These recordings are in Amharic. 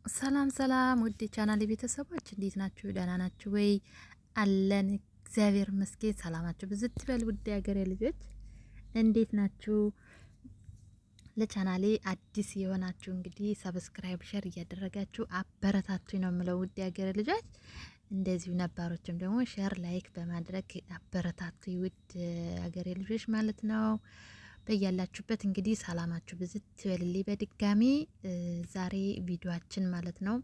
ሰላም ሰላም ውድ ቻናል ቤተሰቦች እንዴት ናችሁ? ደህና ናችሁ ወይ? አለን እግዚአብሔር ይመስገን። ሰላማችሁ ብዝት ይበል። ውድ ሀገሬ ልጆች እንዴት ናችሁ? ለቻናሌ አዲስ የሆናችሁ እንግዲህ ሰብስክራይብ፣ ሼር እያደረጋችሁ አበረታቱኝ ነው የምለው። ውድ ሀገሬ ልጆች እንደዚሁ ነባሮችም ደግሞ ሼር ላይክ በማድረግ አበረታቱኝ ውድ ሀገሬ ልጆች ማለት ነው። በያላችሁበት እንግዲህ ሰላማችሁ ብዝት ይበልልኝ። በድጋሚ ዛሬ ቪዲዮአችን ማለት ነው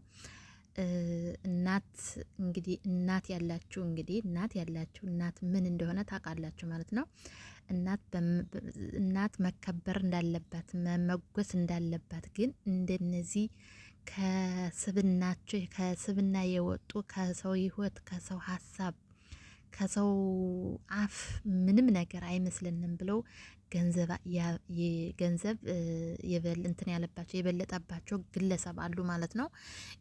እናት እንግዲህ እናት ያላችሁ እናት ምን እንደሆነ ታውቃላችሁ ማለት ነው። እናት መከበር እንዳለባት መመጎስ እንዳለባት ግን እንደነዚህ ከስብና የወጡ ከሰው ህይወት ከሰው ሀሳብ ከሰው አፍ ምንም ነገር አይመስልንም ብለው ገንዘብ እንትን ያለባቸው የበለጠባቸው ግለሰብ አሉ ማለት ነው።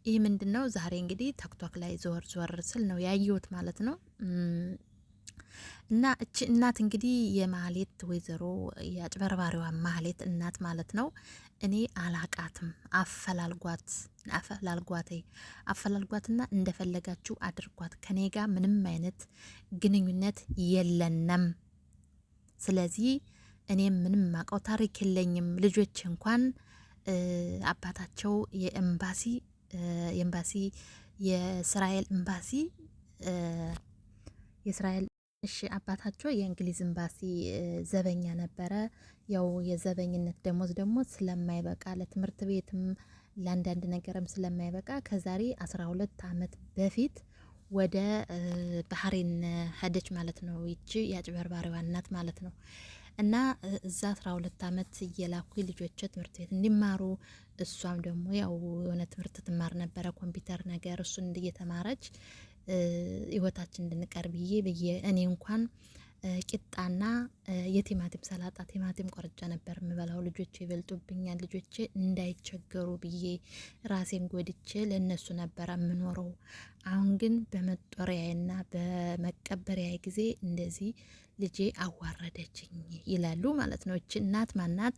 ይህ ምንድነው? ዛሬ እንግዲህ ቲክቶክ ላይ ዞር ስል ነው ያየሁት ማለት ነው። እና እቺ እናት እንግዲህ የማህሌት ወይዘሮ የአጭበርባሪዋ ማህሌት እናት ማለት ነው። እኔ አላቃትም፣ አፈላልጓትና እንደፈለጋችሁ አድርጓት፣ ከኔ ጋር ምንም አይነት ግንኙነት የለንም። ስለዚህ እኔም ምንም ማቀው ታሪክ የለኝም። ልጆች እንኳን አባታቸው የእስራኤል አባታቸው የእንግሊዝ ኤምባሲ ዘበኛ ነበረ። ያው የዘበኝነት ደሞዝ ደግሞ ስለማይበቃ ለትምህርት ቤትም ለአንዳንድ ነገርም ስለማይበቃ ከዛሬ 12 ዓመት በፊት ወደ ባህሬን ሄደች ማለት ነው። ይቺ የአጭበርባሪዋ እናት ማለት ነው። እና እዛ 12 ዓመት እየላኩ ልጆች ትምህርት ቤት እንዲማሩ እሷም ደግሞ ያው የሆነ ትምህርት ትማር ነበረ ኮምፒውተር ነገር እሱን እየተማረች ህይወታችን እንድንቀር ብዬ እኔ እንኳን ቂጣና የቲማቲም ሰላጣ ቲማቲም ቆርጬ ነበር የምበላው። ልጆቼ ይበልጡብኛል፣ ልጆቼ እንዳይቸገሩ ብዬ ራሴን ጎድቼ ለነሱ ነበር የምኖረው። አሁን ግን በመጦሪያዬና በመቀበሪያዬ ጊዜ እንደዚህ ልጄ አዋረደችኝ ይላሉ ማለት ነው። እቺ እናት ማናት?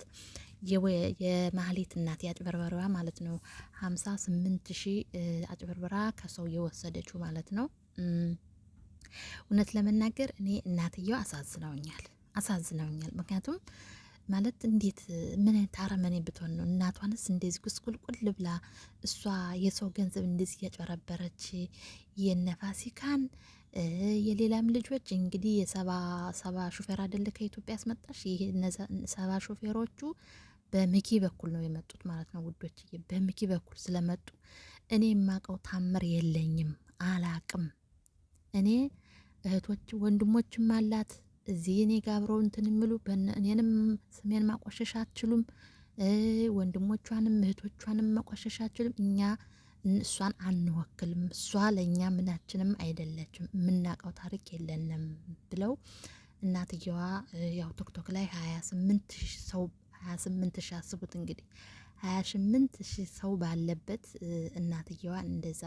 የማህሌት እናት የአጭበርበሯ ማለት ነው። 58,000 አጭበርብራ ከሰው የወሰደችው ማለት ነው። እውነት ለመናገር እኔ እናትየው አሳዝነውኛል። ምክንያቱም ማለት እንዴት ምን አይነት አረመኔ ብትሆን ነው እናቷንስ እንደዚህ ጉስቁልቁል ብላ እሷ የሰው ገንዘብ እንደዚህ እያጨበረበረች የነፋሲካን የሌላም ልጆች እንግዲህ የሰባ ሹፌር አይደለ ከኢትዮጵያ ያስመጣሽ። ይሄ 70 ሹፌሮቹ በሚኪ በኩል ነው የመጡት ማለት ነው ውዶች። በሚኪ በኩል ስለመጡ እኔ የማውቀው ታምር የለኝም፣ አላቅም። እኔ እህቶች ወንድሞችም አላት እዚህ እኔ ጋር አብረው እንትን የሚሉ እኔንም ስሜን ማቆሸሽ አትችሉም። ወንድሞቿንም እህቶቿንም ማቆሸሽ አትችሉም። እኛ እሷን አንወክልም፣ እሷ ለእኛ ምናችንም አይደለችም፣ የምናውቀው ታሪክ የለንም ብለው እናትየዋ ያው ቲክቶክ ላይ 28,000 አስቡት እንግዲህ 28,000 ሰው ባለበት እናትየዋ እንደዛ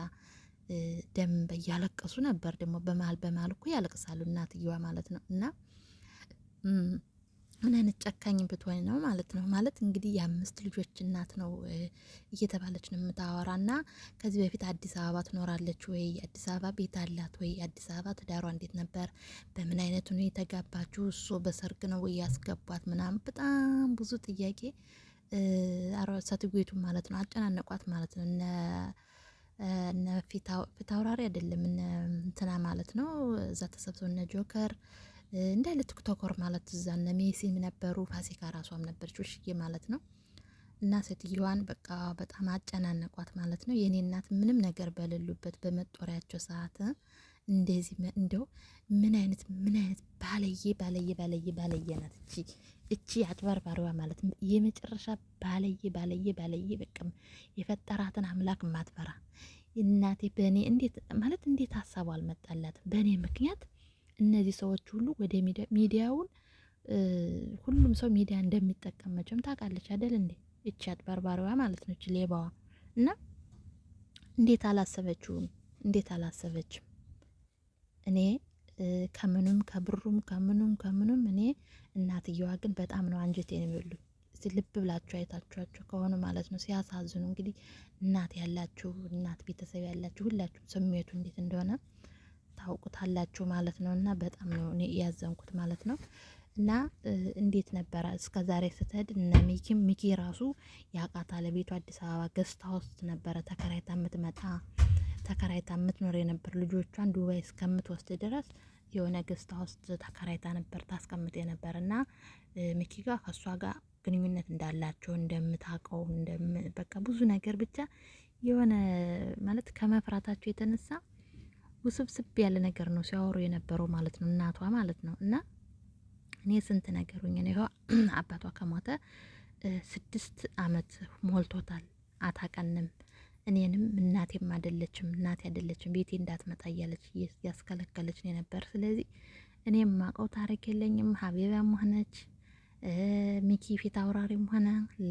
ደም እያለቀሱ ነበር። ደግሞ በመሀል እኮ ያለቅሳሉ እናትየዋ ማለት ነው። እና ምን አይነት ጨካኝ ብትሆን ነው ማለት ነው። ማለት እንግዲህ የ5 ልጆች እናት ነው እየተባለች ነው የምታወራና ከዚህ በፊት አዲስ አበባ ትኖራለች ወይ? አዲስ አበባ ቤት አላት ወይ? አዲስ አበባ ትዳሯ እንዴት ነበር? በምን አይነት ሁኔታ የተጋባችሁ? እሱ በሰርግ ነው ወይ ያስገቧት? ምናምን በጣም ብዙ ጥያቄ ሰትጉቱ ማለት ነው አጨናነቋት ማለት ነው። እነ ፊታውራሪ አይደለም እነ እንትና ማለት ነው። እዛ ተሰብስበው እነ ጆከር እንዳለ ቲክቶከር ማለት እዛ እነ ሜሲም ነበሩ። ፋሲካ ራሷም ነበረች ውሽዬ ማለት ነው። እና ሴትዮዋን በቃ በጣም አጨናነቋት ማለት ነው። የኔ እናት ምንም ነገር በሌሉበት በመጦሪያቸው ሰዓት እንደዚህ እንደው ምን አይነት ባለየ ናት እቺ አጭበርባሪዋ ማለት የመጨረሻ ባለየ በቃ የፈጠራትን አምላክ ማትፈራ እናቴ። በእኔ እንዴት ሀሳቡ አልመጣላት? በእኔ ምክንያት እነዚህ ሰዎች ሁሉ ወደ ሚዲያውን ሁሉም ሰው ሚዲያ እንደሚጠቀም መቼም ታውቃለች አይደል እንዴ? እቺ አጭበርባሪዋ ማለት ነው፣ እቺ ሌባዋ። እና እንዴት አላሰበችም? እኔ ከምኑም ከብሩም ከምኑም እኔ እናትየዋ ግን በጣም ነው አንጀቴን የሚበሉኝ። እስቲ ልብ ብላችሁ አይታችኋቸው ከሆነ ማለት ነው ሲያሳዝኑ። እንግዲህ እናት ያላችሁ እናት ቤተሰብ ያላችሁ ሁላችሁም ስሜቱ እንዴት እንደሆነ ታውቁታላችሁ ማለት ነው። እና በጣም ነው እኔ ያዘንኩት ማለት ነው። እና እንዴት ነበረ እስከ ዛሬ ስትሄድ እነ ሚኪ ራሱ ያውቃታል። ቤቱ አዲስ አበባ ገስት ሀውስ ነበረ ተከራይታ የምትመጣ ተከራይታ የምትኖር የነበር ልጆቿን ዱባይ እስከምትወስድ ድረስ የሆነ ገስት ሀውስ ተከራይታ ነበር ታስቀምጥ የነበር እና ሚኪ ጋር ከእሷ ጋር ግንኙነት እንዳላቸው እንደምታውቀው በቃ ብዙ ነገር ብቻ የሆነ ማለት ከመፍራታቸው የተነሳ ውስብስብ ያለ ነገር ነው ሲያወሩ የነበረው ማለት ነው እናቷ ማለት ነው። እና እኔ ስንት ነገሩኝ ነው ይኸው አባቷ ከሞተ 6 አመት ሞልቶታል። አታቀንም እኔንም እናቴም አይደለችም እናቴ አይደለችም ቤቴ እንዳትመጣ እያለች ያስከለከለች ነው ነበር። ስለዚህ እኔም ማቀው ታሪክ የለኝም። ሀቢባም ሆነች ሚኪ ፊት አውራሪም ሆነ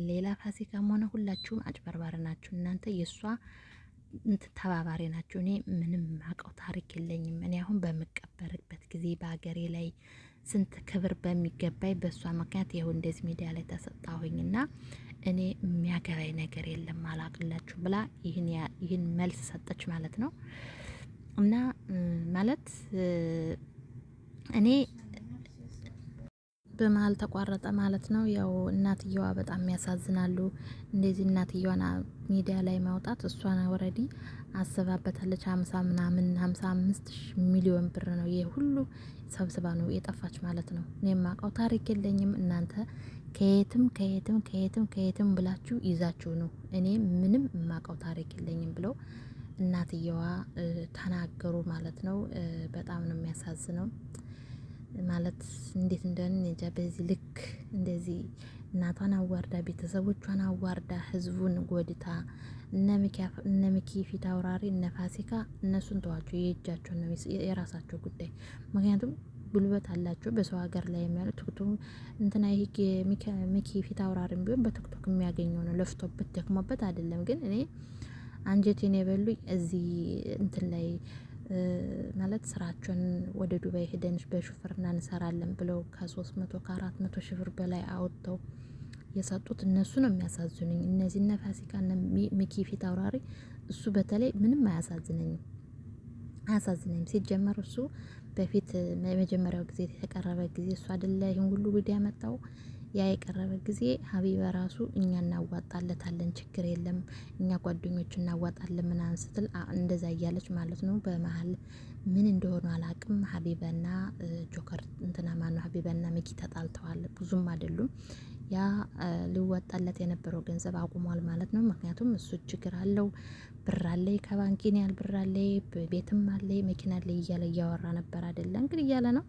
ሌላ ፋሲካም ሆነ ሁላችሁም አጭበርባሪ ናችሁ። እናንተ የእሷ ተባባሪ ናችሁ። እኔ ምንም ማቀው ታሪክ የለኝም። እኔ አሁን በምቀበርበት ጊዜ በሀገሬ ላይ ስንት ክብር በሚገባኝ በእሷ ምክንያት ይኸው እንደዚህ ሚዲያ ላይ ተሰጣሁኝና እኔ የሚያገባኝ ነገር የለም አላቅላችሁ ብላ ይህን መልስ ሰጠች ማለት ነው። እና ማለት እኔ በመሀል ተቋረጠ ማለት ነው። ያው እናትየዋ በጣም ያሳዝናሉ። እንደዚህ እናትየዋን ሚዲያ ላይ ማውጣት እሷን ወረዲ አስባበታለች። 55 ሚሊዮን ብር ነው ይሄ ሁሉ ሰብስባ ነው የጠፋች ማለት ነው። እኔ የማውቀው ታሪክ የለኝም። እናንተ ከየትም ብላችሁ ይዛችሁ ነው። እኔ ምንም የማውቀው ታሪክ የለኝም ብለው እናትየዋ ተናገሩ ማለት ነው። በጣም ነው የሚያሳዝነው። ማለት እንዴት እንደሆነ እንጃ። በዚህ ልክ እንደዚህ እናቷን አዋርዳ ቤተሰቦቿን አዋርዳ ህዝቡን ጎድታ እነ ሚኪ ፊት አውራሪ እነ ፋሲካ እነሱን ተዋቸው፣ የእጃቸው ነው የራሳቸው ጉዳይ። ምክንያቱም ጉልበት አላቸው በሰው ሀገር ላይ የሚያሉ ቲክቶክ እንትና ይሄ ሚኪ ፊት አውራሪም ቢሆን በቲክቶክ የሚያገኘው ነው። ለፍቶበት ደክሞበት አይደለም። ግን እኔ አንጀቴን የበሉኝ እዚህ እንትን ላይ ማለት ስራቸውን ወደ ዱባይ ሄደን በሹፍርና እንሰራለን ብለው ከ300 ከ400 ሺህ ብር በላይ አወጥተው የሰጡት እነሱ ነው የሚያሳዝኑኝ። እነዚህ እነ ፋሲካ እነ ሚኪ ፊት አውራሪ እሱ በተለይ ምንም አያሳዝነኝም። ሲጀመር እሱ በፊት የመጀመሪያው ጊዜ የተቀረበ ጊዜ እሱ አይደለ ይሄን ሁሉ ጉድ ያመጣው። ያ የቀረበ ጊዜ ሀቢባ ራሱ እኛ እናዋጣለታለን ችግር የለም እኛ ጓደኞች እናዋጣለን ምናምን ስትል እንደዛ እያለች ማለት ነው። በመሀል ምን እንደሆኑ አላቅም። ሀቢባና ጆከር እንትና ማነው ሀቢባና ሚኪ ተጣልተዋል። ብዙም አይደሉም። ያ ሊወጣለት የነበረው ገንዘብ አቁሟል ማለት ነው። ምክንያቱም እሱ ችግር አለው። ብር አለኝ ከባንኪን ያህል ብር አለኝ ቤትም አለኝ መኪና አለኝ እያለ እያወራ ነበር አይደለ? እንግዲህ እያለ ነው